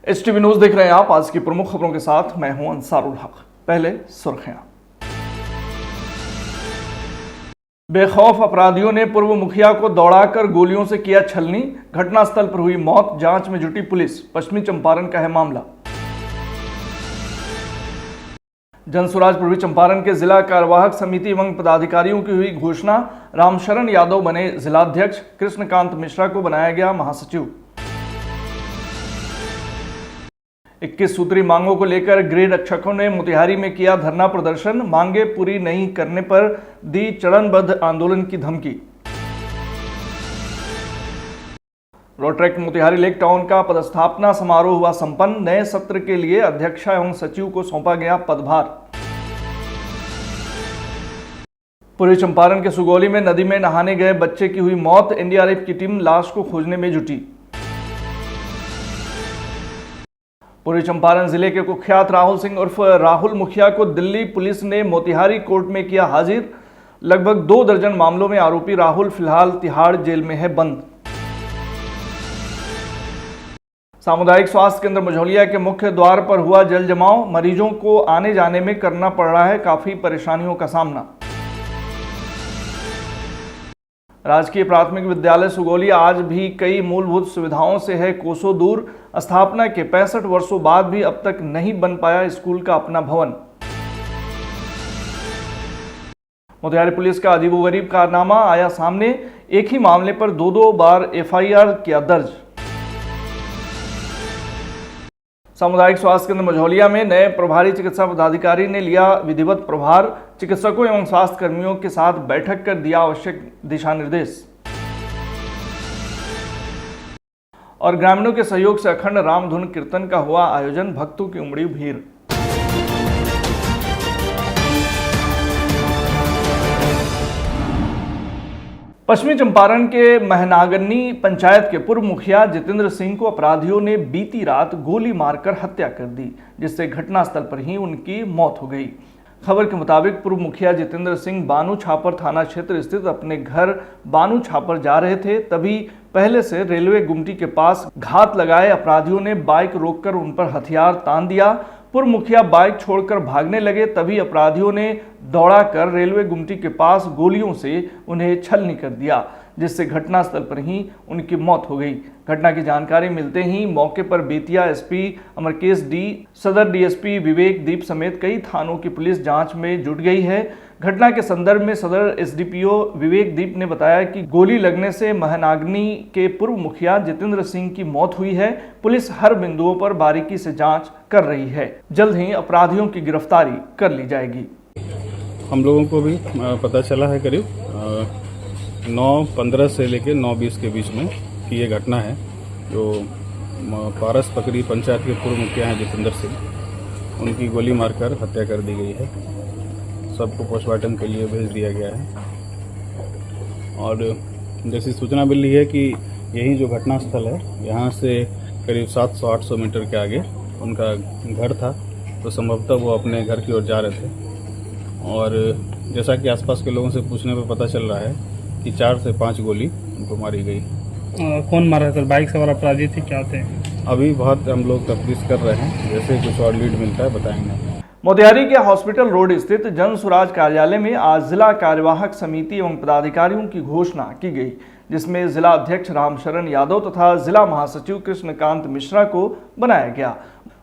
HTV news देख रहे हैं आप। आज की प्रमुख खबरों के साथ मैं हूं अंसारुल हक। पहले सुर्खियां। बेखौफ अपराधियों ने पूर्व मुखिया को दौड़ाकर गोलियों से किया छलनी। घटनास्थल पर हुई मौत, जांच में जुटी पुलिस। पश्चिमी चंपारण का है मामला। जनसुराज पूर्वी चंपारण के जिला कार्यवाहक समिति एवं पदाधिकारियों की हुई घोषणा। रामशरण यादव बने जिलाध्यक्ष, कृष्णकांत मिश्रा को बनाया गया महासचिव। 21 सूत्री मांगों को लेकर गृह रक्षकों ने मोतिहारी में किया धरना प्रदर्शन। मांगे पूरी नहीं करने पर दी चरणबद्ध आंदोलन की धमकी। रोटरेक्ट मोतिहारी लेक टाउन का पदस्थापना समारोह हुआ संपन्न। नए सत्र के लिए अध्यक्षा एवं सचिव को सौंपा गया पदभार। पूर्वी चंपारण के सुगौली में नदी में नहाने गए बच्चे की हुई मौत। एनडीआरएफ की टीम लाश को खोजने में जुटी। पूर्वी चंपारण जिले के कुख्यात राहुल सिंह उर्फ राहुल मुखिया को दिल्ली पुलिस ने मोतिहारी कोर्ट में किया हाजिर। लगभग 2 दर्जन मामलों में आरोपी राहुल फिलहाल तिहाड़ जेल में है बंद। सामुदायिक स्वास्थ्य केंद्र मझौलिया के मुख्य द्वार पर हुआ जल जमाव। मरीजों को आने जाने में करना पड़ रहा है काफी परेशानियों का सामना। राजकीय प्राथमिक विद्यालय सुगौली आज भी कई मूलभूत सुविधाओं से है कोसों दूर। स्थापना के 65 वर्षों बाद भी अब तक नहीं बन पाया स्कूल का अपना भवन। मोतिहारी पुलिस का अजीबोगरीब कारनामा आया सामने। एक ही मामले पर 2 बार FIR किया दर्ज। सामुदायिक स्वास्थ्य केंद्र मझौलिया में नए प्रभारी चिकित्सा पदाधिकारी ने लिया विधिवत प्रभार। चिकित्सकों एवं स्वास्थ्य कर्मियों के साथ बैठक कर दिया आवश्यक दिशा निर्देश। और ग्रामीणों के सहयोग से अखंड रामधुन कीर्तन का हुआ आयोजन। भक्तों की उमड़ी भीड़। पश्चिमी चंपारण के महनागनी पंचायत के पूर्व मुखिया जितेंद्र सिंह को अपराधियों ने बीती रात गोली मारकर हत्या कर दी, जिससे घटनास्थल पर ही उनकी मौत हो गई। खबर के मुताबिक पूर्व मुखिया जितेंद्र सिंह बानू छापर थाना क्षेत्र स्थित अपने घर बानू छापर जा रहे थे, तभी पहले से रेलवे गुमटी के पास घात लगाए अपराधियों ने बाइक रोककर उन पर हथियार तान दिया। पूर्व मुखिया बाइक छोड़कर भागने लगे, तभी अपराधियों ने दौड़ाकर रेलवे गुमटी के पास गोलियों से उन्हें छलनी कर दिया, जिससे घटनास्थल पर ही उनकी मौत हो गई। घटना की जानकारी मिलते ही मौके पर बेतिया SP अमरकेश D, सदर DSP विवेक दीप समेत कई थानों की पुलिस जांच में जुट गई है। घटना के संदर्भ में सदर SDPO विवेक दीप ने बताया कि गोली लगने से महनागनी के पूर्व मुखिया जितेंद्र सिंह की मौत हुई है। पुलिस हर बिंदुओं पर बारीकी से जांच कर रही है। जल्द ही अपराधियों की गिरफ्तारी कर ली जाएगी। हम लोगों को भी पता चला है करीब 9:15 से लेकर 9:20 के बीच में कि ये घटना है, जो पारस पकड़ी पंचायत के पूर्व मुखिया हैं जितेंद्र सिंह, उनकी गोली मारकर हत्या कर दी गई है। सबको पोस्टमार्टम के लिए भेज दिया गया है। और जैसी सूचना मिल रही है कि यही जो घटनास्थल है, यहाँ से करीब 700-800 मीटर के आगे उनका घर था, तो संभवतः वो अपने घर की ओर जा रहे थे। और जैसा कि आसपास के लोगों से पूछने पर पता चल रहा है कि 4 से 5 गोली उनको मारी गई। कौन मारा था? बाइक सवार अपराधी थे, क्या थे? अभी बहुत हम लोग तफ्तीश कर रहे हैं, जैसे कुछ और लीड मिलता है बताएंगे। मोतिहारी के हॉस्पिटल रोड स्थित जनसुराज कार्यालय में आज जिला कार्यवाहक समिति एवं पदाधिकारियों की घोषणा की गई, जिसमें जिला अध्यक्ष रामशरण यादव तथा जिला महासचिव कृष्णकांत मिश्रा को बनाया गया।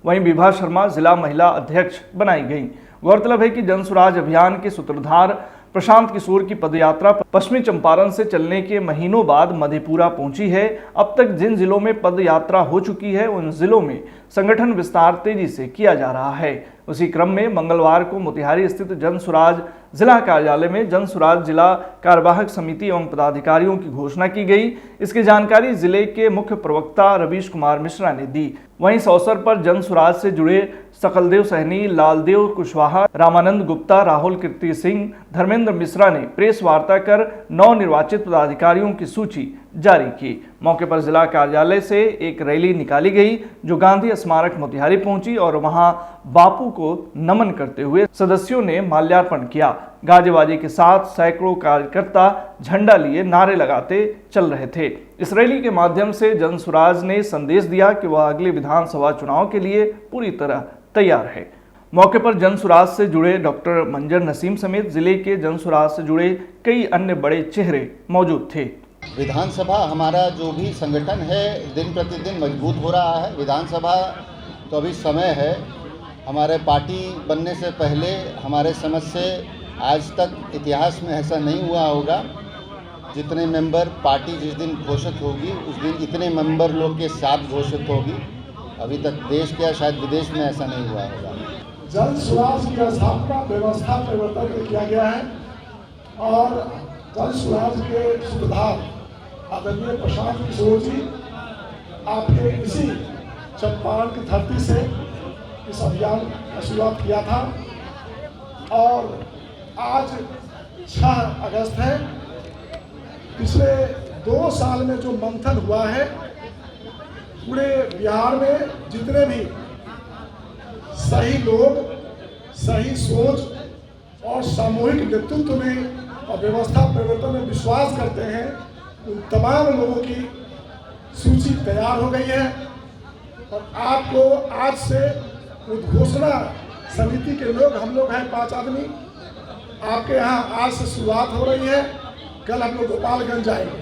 वहीं विभा शर्मा जिला महिला अध्यक्ष बनाई गई। गौरतलब है कि जनसुराज अभियान के सूत्रधार प्रशांत किशोर की पदयात्रा पश्चिमी चंपारण से चलने के महीनों बाद मधेपुरा पहुंची है। अब तक जिन जिलों में पदयात्रा हो चुकी है, उन जिलों में संगठन विस्तार तेजी से किया जा रहा है। उसी क्रम में मंगलवार को मोतिहारी स्थित जनसुराज जिला कार्यालय में जनसुराज जिला कार्यवाहक समिति एवं पदाधिकारियों की घोषणा की गई। इसकी जानकारी जिले के मुख्य प्रवक्ता रवीश कुमार मिश्रा ने दी। वहीं इस अवसर पर जनसुराज से जुड़े सकलदेव सहनी, लालदेव कुशवाहा, रामानंद गुप्ता, राहुल कीर्ति सिंह, धर्मेंद्र मिश्रा ने प्रेस वार्ता कर नवनिर्वाचित पदाधिकारियों की सूची जारी की। मौके पर जिला कार्यालय से एक रैली निकाली गई जो गांधी स्मारक मोतिहारी पहुंची और वहां बापू को नमन करते हुए सदस्यों ने माल्यार्पण किया। गाजेबाजी के साथ सैकड़ों कार्यकर्ता झंडा लिए नारे लगाते चल रहे थे। इस रैली के माध्यम से जनसुराज ने संदेश दिया कि वह अगले विधानसभा चुनाव के लिए पूरी तरह तैयार है। मौके पर जनसुराज से जुड़े डॉक्टर मंजर नसीम समेत जिले के जनसुराज से जुड़े कई अन्य बड़े चेहरे मौजूद थे। विधानसभा हमारा जो भी संगठन है दिन प्रतिदिन मजबूत हो रहा है। विधानसभा तो अभी समय है, हमारे पार्टी बनने से पहले हमारे समझ से आज तक इतिहास में ऐसा नहीं हुआ होगा। जितने मेंबर पार्टी जिस दिन घोषित होगी उस दिन इतने मेंबर लोग के साथ घोषित होगी। अभी तक देश के या शायद विदेश में ऐसा नहीं हुआ होगा। जनसुराज की स्थापना व्यवस्था परिवर्तन किया गया है और जनसुराज के सूत्रधार आदरणीय प्रशांत किशोर जी आपने इसी चंपारण की धरती से इस अभियान का शुरुआत किया था और आज 6 अगस्त है। पिछले 2 साल में जो मंथन हुआ है पूरे बिहार में जितने भी सही लोग सही सोच और सामूहिक नेतृत्व में और व्यवस्था परिवर्तन में विश्वास करते हैं उन तमाम लोगों की सूची तैयार हो गई है और आपको आज से उद्घोषणा समिति के लोग हम लोग हैं 5 आदमी आपके यहाँ आज से शुरुआत हो रही है। कल हम लोग गोपालगंज जाएंगे।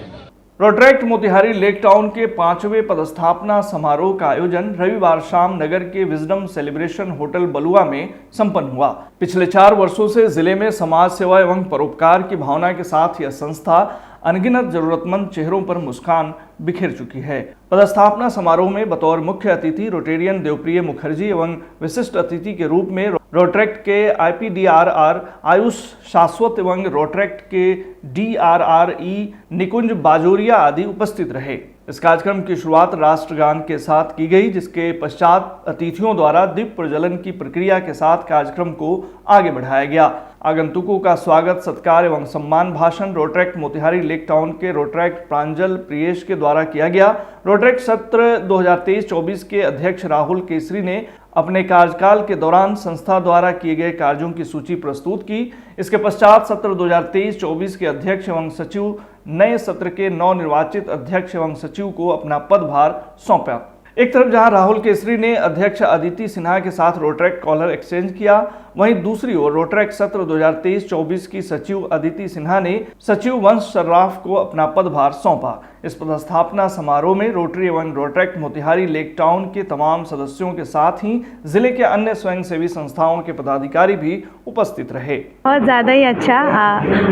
रोटरैक्ट मोतिहारी लेक टाउन के 5वें पदस्थापना समारोह का आयोजन रविवार शाम नगर के विजडम सेलिब्रेशन होटल बलुआ में संपन्न हुआ। पिछले 4 वर्षों से जिले में समाज सेवा एवं परोपकार की भावना के साथ यह संस्था अनगिनत जरूरतमंद चेहरों पर मुस्कान बिखेर चुकी है। पदस्थापना समारोह में बतौर मुख्य अतिथि रोटेरियन देवप्रिय मुखर्जी एवं विशिष्ट अतिथि के रूप में रोटरैक्ट के IPDRR आयुष शाश्वत एवं रोटरैक्ट के DRRE निकुंज बाजोरिया आदि उपस्थित रहे। इस कार्यक्रम की शुरुआत राष्ट्रगान के साथ की गई, जिसके पश्चात अतिथियों द्वारा दीप प्रज्वलन की प्रक्रिया के साथ कार्यक्रम को आगे बढ़ाया गया। आगंतुकों का स्वागत, सत्कार एवं सम्मान भाषण रोटरैक्ट मोतिहारी लेक टाउन के रोटरैक्ट प्रांजल प्रियेश के द्वारा किया गया। रोटरैक्ट सत्र 2023-24 के अध्यक्ष राहुल केसरी ने अपने कार्यकाल के दौरान संस्था द्वारा किए गए कार्यों की सूची प्रस्तुत की। इसके पश्चात सत्र 2023-24 के अध्यक्ष एवं सचिव नए सत्र के नवनिर्वाचित अध्यक्ष एवं सचिव को अपना पदभार सौंपा। एक तरफ जहां राहुल केसरी ने अध्यक्ष अदिति सिन्हा के साथ रोटरैक्ट कॉलर एक्सचेंज किया, वहीं दूसरी ओर रोटरैक्ट सत्र 2023-24 की सचिव अदिति सिन्हा ने सचिव वंश सर्राफ को अपना पदभार सौंपा। इस पदस्थापना समारोह में रोटरी एवं रोटरैक्ट मोतिहारी लेक टाउन के तमाम सदस्यों के साथ ही जिले के अन्य स्वयंसेवी संस्थाओं के पदाधिकारी भी उपस्थित रहे। बहुत ज़्यादा ही अच्छा।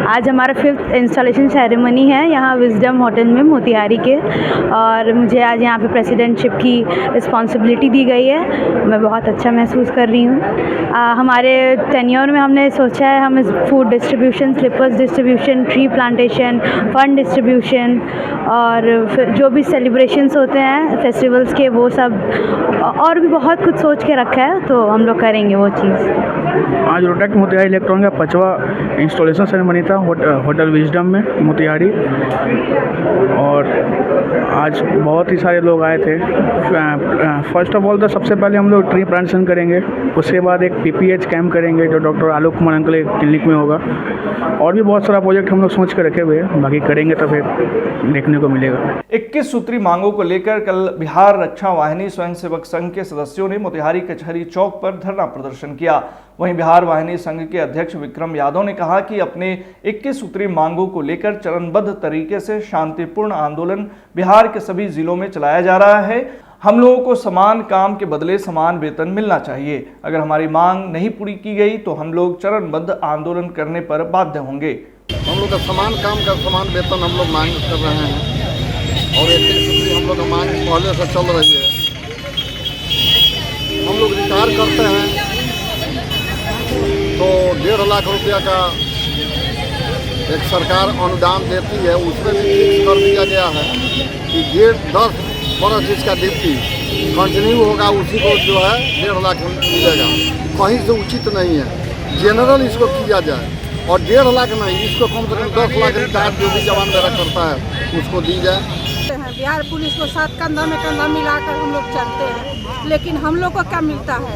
आज हमारा 5th इंस्टॉलेशन सेरेमनी है यहाँ विजडम होटल में मोतिहारी के, और मुझे आज यहाँ पे प्रेसिडेंटशिप की रिस्पॉन्सिबिलिटी दी गई है। मैं बहुत अच्छा महसूस कर रही हूँ। हमारे टेन्योर में हमने सोचा है हम food distribution, slippers distribution, tree plantation, fund distribution और फिर जो भी सेलिब्रेशंस होते हैं फेस्टिवल्स के वो सब और भी बहुत कुछ सोच के रखा है, तो हम लोग करेंगे वो चीज़। आज रोटरैक्ट मोतिहारी इलेक्ट्रॉन का 5वां इंस्टॉलेशन सेरेमनी था होटल विजडम में मोतिहारी, और आज बहुत ही सारे लोग आए थे। फर्स्ट ऑफ ऑल तो सबसे पहले हम लोग ट्री प्लांटेशन करेंगे, उसके बाद एक PPH कैंप करेंगे जो doctor Alok Kumar uncle clinic में होगा, और भी बहुत सारा प्रोजेक्ट हम लोग सोच कर रखे हुए हैं, बाकी करेंगे तो फिर देखने को मिलेगा। 21 सूत्री मांगों को लेकर कल बिहार रक्षा वाहिनी स्वयंसेवक संघ के सदस्यों ने मोतिहारी कचहरी चौक पर धरना प्रदर्शन किया। वहीं बिहार वाहिनी संघ के अध्यक्ष विक्रम यादव ने कहा कि अपने 21 सूत्री मांगों को लेकर चरणबद्ध तरीके से शांतिपूर्ण आंदोलन बिहार के सभी जिलों में चलाया जा रहा है। हम लोगों को समान काम के बदले समान वेतन मिलना चाहिए। अगर हमारी मांग नहीं पूरी की गई तो हम लोग चरणबद्ध आंदोलन करने पर बाध्य होंगे। हम लोग का समान काम का समान वेतन हम लोग मांग कर रहे हैं और 21 सूत्री हम लोग का मांग पहले से चल रही है। हम लोग रिटायर करते हैं तो 1.5 लाख रुपया का एक सरकार अनुदान देती है, उसमें भी फिक्स कर दिया गया है कि 10 वर्ष जिसका ड्यूटी कंटिन्यू होगा उसी को जो है 1.5 लाख मिलेगा। कहीं से उचित नहीं है, जनरल इसको किया जाए और 1.5 लाख नहीं, इसको कम से कम 10 लाख रिचार्ज जो भी जवान मेरा करता है उसको दी जाए। बिहार पुलिस को साथ कंधा में कंधा मिलाकर हम लोग चलते हैं, लेकिन हम लोग को क्या मिलता है?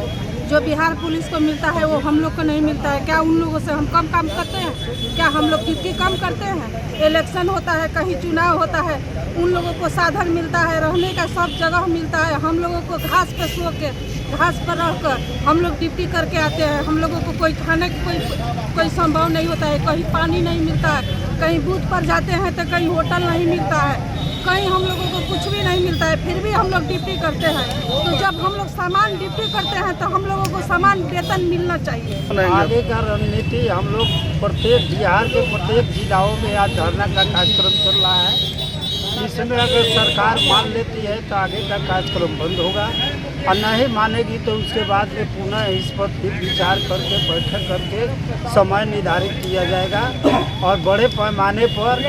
जो बिहार पुलिस को मिलता है वो हम लोग को नहीं मिलता है। क्या उन लोगों से हम कम काम करते हैं? क्या हम लोग ड्यूटी कम करते हैं? इलेक्शन होता है, कहीं चुनाव होता है, उन लोगों को साधन मिलता है, रहने का सब जगह मिलता है। हम लोगों को घास पे सो के, घास पर रहकर हम लोग ड्यूटी करके आते हैं। हम लोगों को कोई खाने की कोई संभव नहीं होता है, कहीं पानी नहीं मिलता है, कहीं बूथ पर जाते हैं तो कहीं होटल नहीं मिलता है, कहीं हम लोगों को कुछ भी नहीं मिलता है, फिर भी हम लोग ड्यूटी करते हैं। तो जब हम लोग समान ड्यूटी करते हैं तो हम लोगों को समान वेतन मिलना चाहिए। आगे का रणनीति हम लोग प्रत्येक बिहार के प्रत्येक जिलाओं में आज धरना का कार्यक्रम चल रहा है। इसमें अगर सरकार मान लेती है तो आगे का कार्यक्रम बंद होगा, और नहीं मानेगी तो उसके बाद में पुनः इस पर फिर विचार करके बैठक करके समय निर्धारित किया जाएगा और बड़े पैमाने पर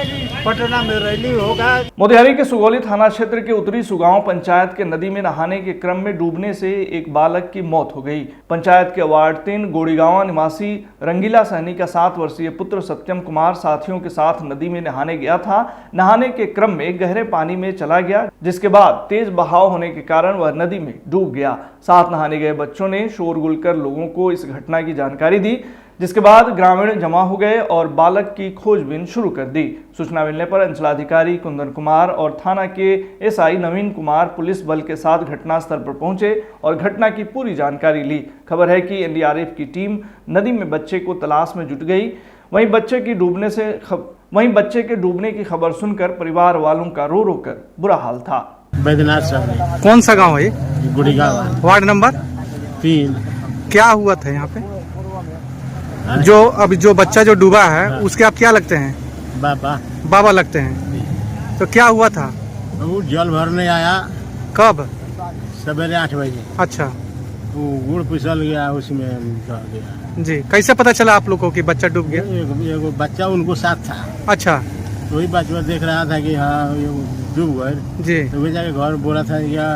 पटना में रैली होगा। मोतिहारी के सुगौली थाना क्षेत्र के उत्तरी सुगांव पंचायत के नदी में नहाने के क्रम में डूबने से एक बालक की मौत हो गई। पंचायत के वार्ड 3 गोड़ीगांव निवासी रंगीला सहनी का 7 वर्षीय पुत्र सत्यम कुमार साथियों के साथ नदी में नहाने गया था। नहाने के क्रम में गहरे पानी में चला गया, जिसके बाद तेज बहाव होने के कारण वह नदी में डूब गया। साथ नहाने गए बच्चों ने शोरगुल कर लोगों को इस घटना की जानकारी दी, जिसके बाद ग्रामीण जमा हो गए और बालक की खोजबीन शुरू कर दी। सूचना मिलने पर अंचलाधिकारी कुंदन कुमार और थाना के एसआई नवीन कुमार पुलिस बल के साथ घटनास्थल पर पहुंचे और घटना की पूरी जानकारी ली। खबर है कि एनडीआरएफ की टीम नदी में बच्चे को तलाश में जुट गई। वहीं बच्चे के डूबने की खबर सुनकर परिवार वालों का रो रो कर बुरा हाल था। बैद्यनाथ साहब, कौन सा गांव है ये? गुड़ीगांव, वार्ड नंबर 3। क्या हुआ था यहाँ पे? जो बच्चा जो डूबा है उसके आप क्या लगते हैं? बाबा लगते हैं। तो क्या हुआ था? वो जल भरने आया। कब? सवेरे 8 बजे। अच्छा, वो गुड़ फिसल गया, उसमें रह गया। जी, कैसे पता चला आप लोगों को कि बच्चा डूब गया? एगो बच्चा उनको साथ था। अच्छा, तो वही बच्चा देख रहा था कि हाँ ये डूब गए। जी, तो वो जाके घर बोला था या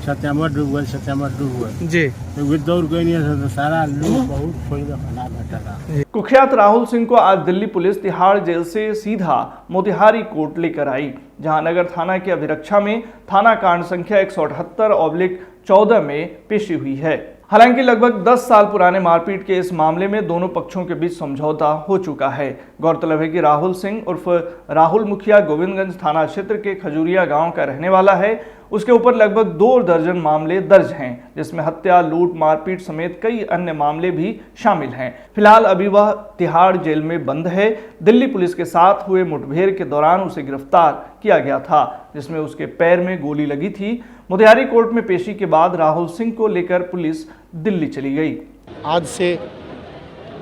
सत्यमर डूब गए, सत्यमर डूब गए। जी, तो वो दौड़ गए नहीं, तो सारा लोग बहुत खोज खाना बैठा। कुख्यात राहुल सिंह को आज दिल्ली पुलिस तिहाड़ जेल से सीधा मोतिहारी कोर्ट लेकर आई, जहां नगर थाना की अभिरक्षा में थाना कांड संख्या 178/14 में पेशी हुई है। हालांकि लगभग 10 साल पुराने मारपीट के इस मामले में दोनों पक्षों के बीच समझौता हो चुका है। गौरतलब है कि राहुल सिंह उर्फ राहुल मुखिया गोविंदगंज थाना क्षेत्र के खजूरिया गांव का रहने वाला है। उसके ऊपर लगभग 2 दर्जन मामले दर्ज हैं, जिसमें हत्या, लूट, मारपीट समेत कई अन्य मामले भी शामिल हैं। फिलहाल अभी वह तिहाड़ जेल में बंद है। दिल्ली पुलिस के साथ हुए मुठभेड़ के दौरान उसे गिरफ्तार किया गया था, जिसमें उसके पैर में गोली लगी थी। मोतिहारी कोर्ट में पेशी के बाद राहुल सिंह को लेकर पुलिस दिल्ली चली गई। आज से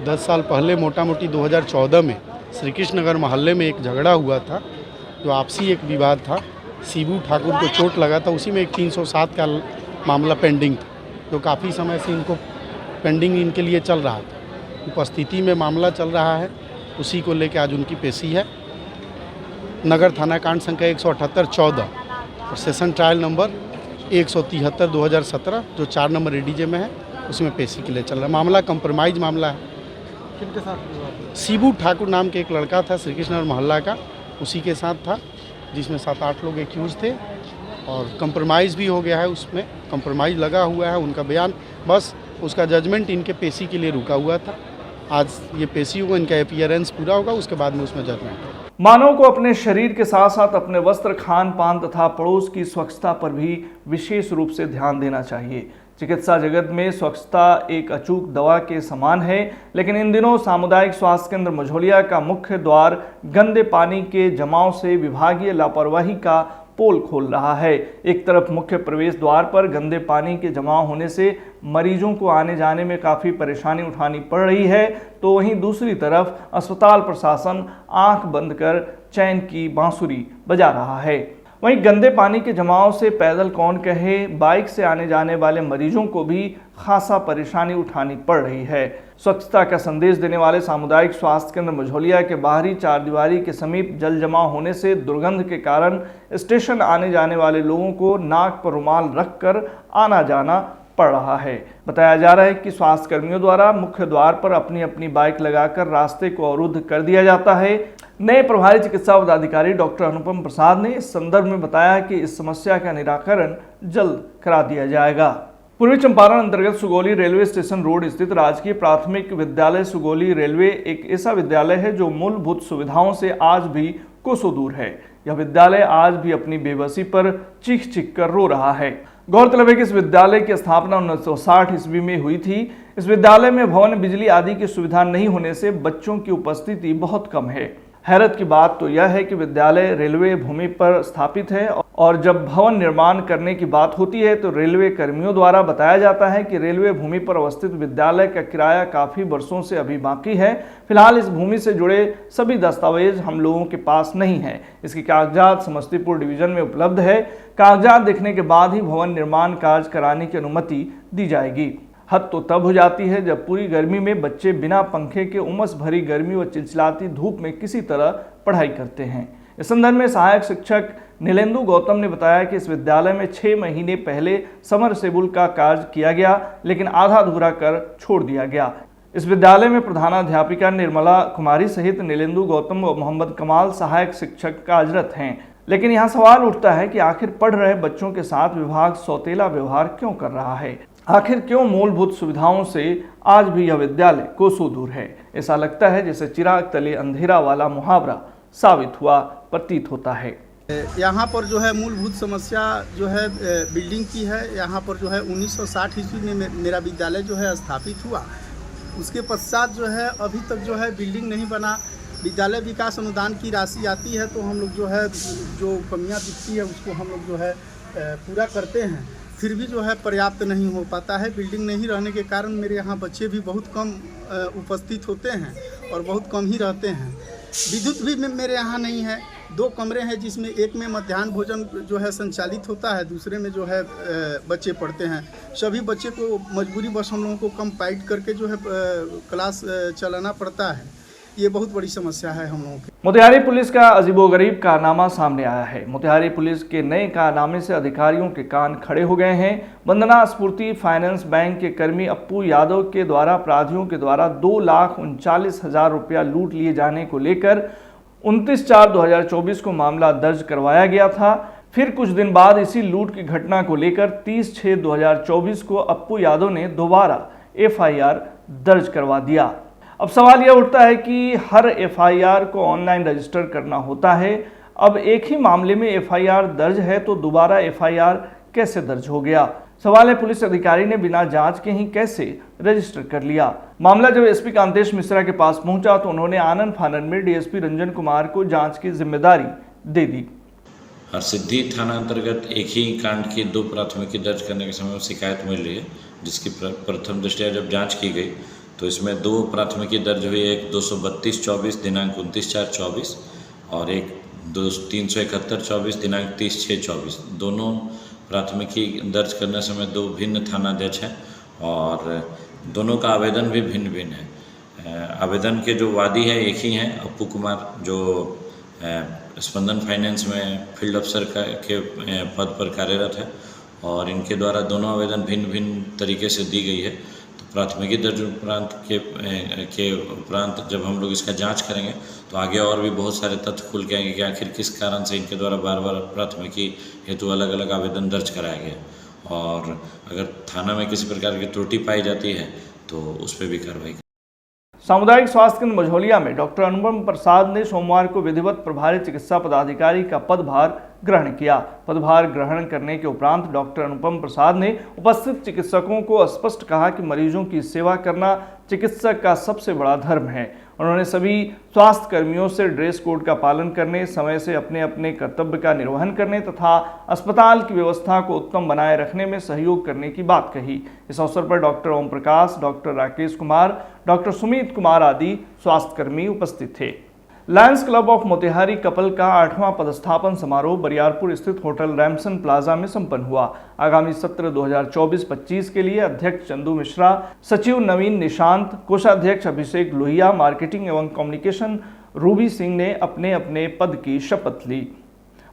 10 साल पहले मोटा मोटी 2014 में श्री कृष्ण नगर मोहल्ले में एक झगड़ा हुआ था, जो आपसी एक विवाद था। शिबू ठाकुर को चोट लगा था, उसी में एक 307 का मामला पेंडिंग था, जो काफ़ी समय से इनको पेंडिंग इनके लिए चल रहा था। उपस्थिति में मामला चल रहा है, उसी को लेकर आज उनकी पेशी है। नगर थाना कांड संख्या 178/14 और सेशन ट्रायल नंबर 173/2017 जो 4 नंबर एडीजे में है, उसमें पेशी के लिए चल रहा है। मामला कंप्रोमाइज मामला है। किनके साथ? शिबू ठाकुर नाम के एक लड़का था श्री कृष्ण मोहल्ला का, उसी के साथ था, जिसमें 7-8 लोग एक्यूज थे और कंप्रोमाइज़ भी हो गया है। उसमें कंप्रोमाइज़ लगा हुआ है। उनका बयान, बस उसका जजमेंट इनके पेशी के लिए रुका हुआ था। आज ये पेशी होगा, इनका अपीयरेंस पूरा होगा, उसके बाद में उसमें जजमेंट होगा। मानव को अपने शरीर के साथ साथ अपने वस्त्र, खान पान तथा पड़ोस की स्वच्छता पर भी विशेष रूप से ध्यान देना चाहिए। चिकित्सा जगत में स्वच्छता एक अचूक दवा के समान है, लेकिन इन दिनों सामुदायिक स्वास्थ्य केंद्र मझौलिया का मुख्य द्वार गंदे पानी के जमाव से विभागीय लापरवाही का पोल खोल रहा है। एक तरफ मुख्य प्रवेश द्वार पर गंदे पानी के जमाव होने से मरीजों को आने जाने में काफ़ी परेशानी उठानी पड़ रही है, तो वहीं दूसरी तरफ अस्पताल प्रशासन आंख बंद कर चैन की बांसुरी बजा रहा है। वहीं गंदे पानी के जमाव से पैदल कौन कहे, बाइक से आने जाने वाले मरीजों को भी खासा परेशानी उठानी पड़ रही है। स्वच्छता का संदेश देने वाले सामुदायिक स्वास्थ्य केंद्र मझौलिया के बाहरी चारदीवारी के समीप जल जमाव होने से दुर्गंध के कारण स्टेशन आने जाने वाले लोगों को नाक पर रुमाल रखकर आना जाना पड़ रहा है। बताया जा रहा है कि स्वास्थ्य कर्मियों द्वारा मुख्य द्वार पर अपनी अपनी बाइक लगाकर रास्ते को अवरुद्ध कर दिया जाता है। नए प्रभारी चिकित्सा पदाधिकारी डॉक्टर अनुपम प्रसाद ने इस संदर्भ में बताया कि इस समस्या का निराकरण जल्द करा दिया जाएगा। पूर्वी चंपारण अंतर्गत सुगौली रेलवे स्टेशन रोड स्थित राजकीय प्राथमिक विद्यालय सुगौली रेलवे एक ऐसा विद्यालय है जो मूलभूत सुविधाओं से आज भी कोसों दूर है। यह विद्यालय आज भी अपनी बेबसी पर चीख चीख कर रो रहा है। गौरतलब है कि इस विद्यालय की स्थापना 1960 ईस्वी में हुई थी। इस विद्यालय में भवन, बिजली आदि की सुविधा नहीं होने से बच्चों की उपस्थिति बहुत कम है। हैरत की बात तो यह है कि विद्यालय रेलवे भूमि पर स्थापित है और जब भवन निर्माण करने की बात होती है तो रेलवे कर्मियों द्वारा बताया जाता है कि रेलवे भूमि पर अवस्थित विद्यालय का किराया काफ़ी वर्षों से अभी बाकी है। फिलहाल इस भूमि से जुड़े सभी दस्तावेज हम लोगों के पास नहीं है। इसकी कागजात समस्तीपुर डिवीजन में उपलब्ध है। कागजात देखने के बाद ही भवन निर्माण कार्य कराने की अनुमति दी जाएगी। हद तो तब हो जाती है जब पूरी गर्मी में बच्चे बिना पंखे के उमस भरी गर्मी व चिलचिलाती धूप में किसी तरह पढ़ाई करते हैं। इस संदर्भ में सहायक शिक्षक नीलेंदु गौतम ने बताया कि इस विद्यालय में 6 महीने पहले समरसेबुल का कार्य किया गया, लेकिन आधा अधूरा कर छोड़ दिया गया। इस विद्यालय में प्रधानाध्यापिका निर्मला कुमारी सहित नीलेंदु गौतम व मोहम्मद कमाल सहायक शिक्षक कार्यरत हैं। लेकिन यहाँ सवाल उठता है कि आखिर पढ़ रहे बच्चों के साथ विभाग सौतेला व्यवहार क्यों कर रहा है? आखिर क्यों मूलभूत सुविधाओं से आज भी यह विद्यालय कोसों दूर है? ऐसा लगता है जैसे चिराग तले अंधेरा वाला मुहावरा साबित हुआ प्रतीत होता है। यहाँ पर जो है मूलभूत समस्या जो है बिल्डिंग की है। यहाँ पर जो है 1960 ईस्वी में मेरा विद्यालय जो है स्थापित हुआ। उसके पश्चात जो है अभी तक जो है बिल्डिंग नहीं बना। विद्यालय विकास अनुदान की राशि आती है तो हम लोग जो है जो कमियाँ दिखती है उसको हम लोग जो है पूरा करते हैं, फिर भी जो है पर्याप्त नहीं हो पाता है। बिल्डिंग नहीं रहने के कारण मेरे यहाँ बच्चे भी बहुत कम उपस्थित होते हैं और बहुत कम ही रहते हैं। विद्युत भी मेरे यहाँ नहीं है। 2 कमरे हैं जिसमें एक में मध्याह्न भोजन जो है संचालित होता है, दूसरे में जो है बच्चे पढ़ते हैं। सभी बच्चे को मजबूरी बस हम लोगों को कंपाइंड करके जो है क्लास चलाना पड़ता है। ये बहुत बड़ी समस्या है हम लोगों की। मोतिहारी पुलिस का अजीबोगरीब कारनामा सामने आया है। मोतिहारी पुलिस के नए कारनामे से अधिकारियों के कान खड़े हो गए हैं। वंदना स्फूर्ति फाइनेंस बैंक के कर्मी अप्पू यादव के द्वारा अपराधियों के द्वारा 2,39,000 रुपया लूट लिए जाने को लेकर 29/4/2024 को मामला दर्ज करवाया गया था। फिर कुछ दिन बाद इसी लूट की घटना को लेकर 30/6/2024 को अप्पू यादव ने दोबारा FIR दर्ज करवा दिया। अब सवाल यह उठता है कि हर FIR को ऑनलाइन रजिस्टर करना होता है। अब एक ही मामले में FIR दर्ज है तो दोबारा FIR कैसे दर्ज हो गया? सवाल है पुलिस अधिकारी ने बिना जांच के ही कैसे रजिस्टर कर लिया। मामला जब SP कांतेश मिश्रा के पास पहुंचा तो उन्होंने आनन फानन में DSP रंजन कुमार को जांच की जिम्मेदारी दे दी। हरसिद्धि थाना अंतर्गत एक ही कांड की 2 प्राथमिकी दर्ज करने के समय शिकायत मिल रही है, जिसकी प्रथम दृष्टया जब जांच की गई तो इसमें 2 प्राथमिकी दर्ज हुई। एक 232/24 दिनांक 29/4/24 और एक 371/24 दिनांक 30/6/24। दोनों प्राथमिकी दर्ज करने समय 2 भिन्न थानाध्यक्ष हैं और दोनों का आवेदन भी भिन्न भिन्न है। आवेदन के जो वादी हैं एक ही हैं, अप्पू कुमार, जो स्पंदन फाइनेंस में फील्ड अफसर के पद पर कार्यरत है और इनके द्वारा दोनों आवेदन भिन्न भिन्न तरीके से दी गई है। तो प्राथमिकी दर्ज के उपरांत जब हम लोग इसका जांच करेंगे तो आगे और भी बहुत सारे तथ्य खुल के आएंगे कि आखिर किस कारण से इनके द्वारा बार बार प्राथमिकी हेतु अलग अलग आवेदन दर्ज कराया गया और अगर थाना में किसी प्रकार की त्रुटि पाई जाती है तो उस पर भी कार्रवाई। सामुदायिक स्वास्थ्य केंद्र मझौलिया में डॉक्टर अनुपम प्रसाद ने सोमवार को विधिवत प्रभारी चिकित्सा पदाधिकारी का पदभार ग्रहण किया। पदभार ग्रहण करने के उपरांत डॉक्टर अनुपम प्रसाद ने उपस्थित चिकित्सकों को स्पष्ट कहा कि मरीजों की सेवा करना चिकित्सक का सबसे बड़ा धर्म है। उन्होंने सभी स्वास्थ्य कर्मियों से ड्रेस कोड का पालन करने, समय से अपने अपने कर्तव्य का निर्वहन करने तथा अस्पताल की व्यवस्था को उत्तम बनाए रखने में सहयोग करने की बात कही। इस अवसर पर doctor Om Prakash, doctor Rakesh Kumar, doctor Sumit Kumar आदि स्वास्थ्यकर्मी उपस्थित थे। Lions club of Motihari couple का 8वां पदस्थापन समारोह बरियारपुर स्थित होटल रैमसन प्लाजा में संपन्न हुआ। आगामी सत्र 2024-25 के लिए अध्यक्ष चंदू मिश्रा, सचिव नवीन निशांत, कोषाध्यक्ष अभिषेक लोहिया, मार्केटिंग एवं कम्युनिकेशन रूबी सिंह ने अपने अपने पद की शपथ ली।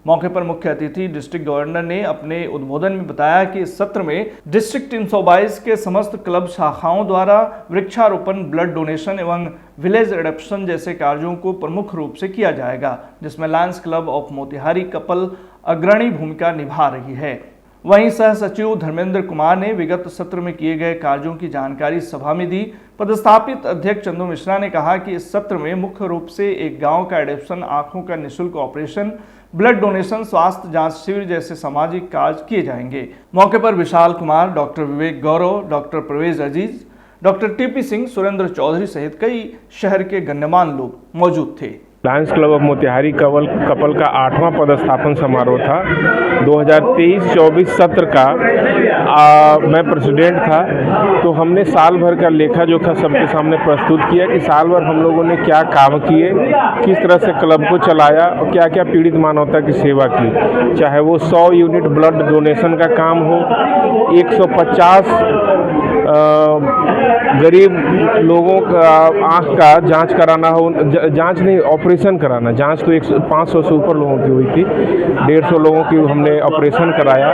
मौके पर मुख्य अतिथि डिस्ट्रिक्ट गवर्नर ने अपने उद्बोधन में बताया कि इस सत्र में डिस्ट्रिक्ट 322 के समस्त क्लब शाखाओं द्वारा वृक्षारोपण, ब्लड डोनेशन एवं विलेज एडॉप्शन जैसे कार्यों को प्रमुख रूप से किया जाएगा, जिसमें Lions club of Motihari couple अग्रणी भूमिका निभा रही है। वहीं सह सचिव धर्मेंद्र कुमार ने विगत सत्र में किए गए कार्यों की जानकारी सभा में दी। पदस्थापित अध्यक्ष चंदू मिश्रा ने कहा कि इस सत्र में मुख्य रूप से एक गांव का एडॉप्शन, आंखों का निःशुल्क ऑपरेशन, ब्लड डोनेशन, स्वास्थ्य जांच शिविर जैसे सामाजिक कार्य किए जाएंगे। मौके पर विशाल कुमार, डॉक्टर विवेक गौरव, डॉक्टर परवेज अजीज, डॉक्टर टीपी सिंह, सुरेंद्र चौधरी सहित कई शहर के गण्यमान्य लोग मौजूद थे। Lions club of Motihari couple का 8वां पदस्थापन समारोह था। 2023-24 सत्र का मैं प्रेसिडेंट था, तो हमने साल भर का लेखा जोखा सबके सामने प्रस्तुत किया कि साल भर हम लोगों ने क्या काम किए, किस तरह से क्लब को चलाया और क्या क्या पीड़ित मानवता की सेवा की। चाहे वो 100 यूनिट ब्लड डोनेशन का काम हो, 150 गरीब लोगों का आँख का जांच कराना हो, जांच नहीं ऑपरेशन कराना, जांच तो 500 से ऊपर लोगों की हुई थी, 150 लोगों की हमने ऑपरेशन कराया।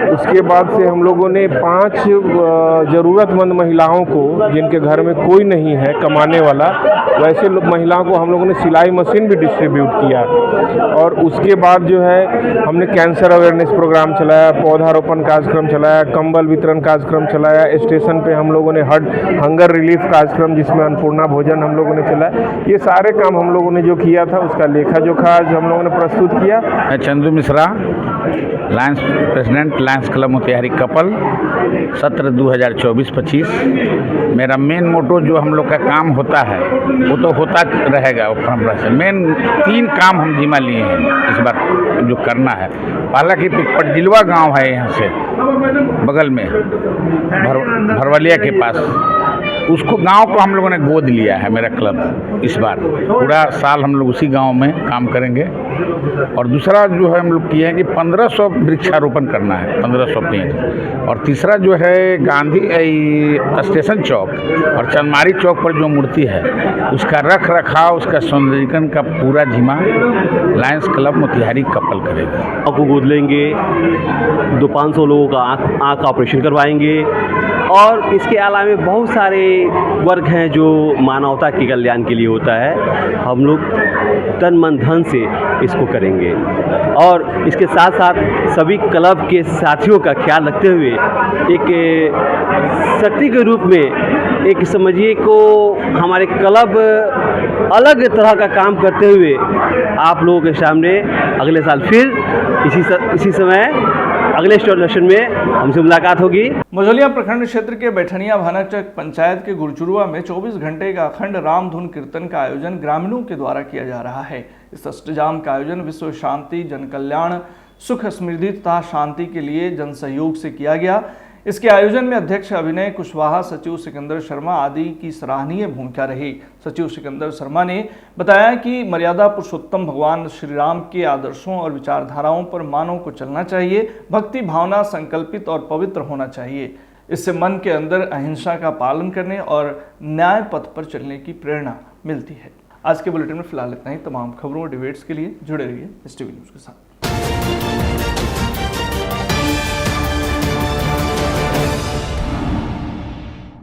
उसके बाद से हम लोगों ने 5 ज़रूरतमंद महिलाओं को, जिनके घर में कोई नहीं है कमाने वाला, वैसे महिलाओं को हम लोगों ने सिलाई मशीन भी डिस्ट्रीब्यूट किया। और उसके बाद जो है हमने कैंसर अवेयरनेस प्रोग्राम चलाया, पौधारोपण कार्यक्रम चलाया, कंबल वितरण कार्यक्रम चलाया, स्टेशन पे हम लोगों ने हंगर रिलीफ कार्यक्रम जिसमें अन्नपूर्णा भोजन हम लोगों ने चलाया। ये सारे काम हम लोगों ने जो किया था उसका लेखा जोखा आज हम लोगों ने प्रस्तुत किया। मैं Chandu Mishra, Lions president, Lions club Motihari couple, सत्र 2024-25। मेरा मेन मोटो जो हम लोग का काम होता है वो तो होता रहेगा परंपरा से। मेन 3 काम हम जिम्मा लिए हैं इस बार जो करना है। पहला कि पटजिलवा गांव है यहाँ से बगल में भरवलिया के पास, उसको गांव को हम लोगों ने गोद लिया है मेरा क्लब। इस बार पूरा साल हम लोग उसी गांव में काम करेंगे। और दूसरा जो है हम लोग किए हैं कि 1500 वृक्षारोपण करना है, 1500 पेड़। और तीसरा जो है गांधी स्टेशन चौक और चंदमारी चौक पर जो मूर्ति है उसका रख रखाव, उसका सौंदर्यीकरण का पूरा जिम्मा लायंस क्लब मोतिहारी कपल करेगा। आपको गोद लेंगे, 200-500 लोगों का आँख ऑपरेशन करवाएंगे। और इसके अलावा बहुत सारे वर्ग हैं जो मानवता के कल्याण के लिए होता है। हम लोग तन मन धन से इसको करेंगे और इसके साथ साथ सभी क्लब के साथियों का ख्याल रखते हुए एक शक्ति के रूप में, एक समझिए को हमारे क्लब अलग तरह का काम करते हुए आप लोगों के सामने अगले साल फिर इसी समय अगले स्टेशन में हमसे मुलाकात होगी। मझौलिया प्रखंड क्षेत्र के बैठनिया भानकचक पंचायत के गुरचुरुआ में 24 घंटे का अखंड रामधुन कीर्तन का आयोजन ग्रामीणों के द्वारा किया जा रहा है। इस अष्टजाम का आयोजन विश्व शांति, जन कल्याण, सुख समृद्धि तथा शांति के लिए जन सहयोग से किया गया। इसके आयोजन में अध्यक्ष अभिनय कुशवाहा, सचिव सिकंदर शर्मा आदि की सराहनीय भूमिका रही। सचिव सिकंदर शर्मा ने बताया कि मर्यादा पुरुषोत्तम भगवान श्री राम के आदर्शों और विचारधाराओं पर मानव को चलना चाहिए, भक्ति भावना संकल्पित और पवित्र होना चाहिए। इससे मन के अंदर अहिंसा का पालन करने और न्याय पथ पर चलने की प्रेरणा मिलती है। आज के बुलेटिन में फिलहाल इतना ही। तमाम खबरों और डिबेट्स के लिए जुड़े रहिए STV न्यूज़ के साथ।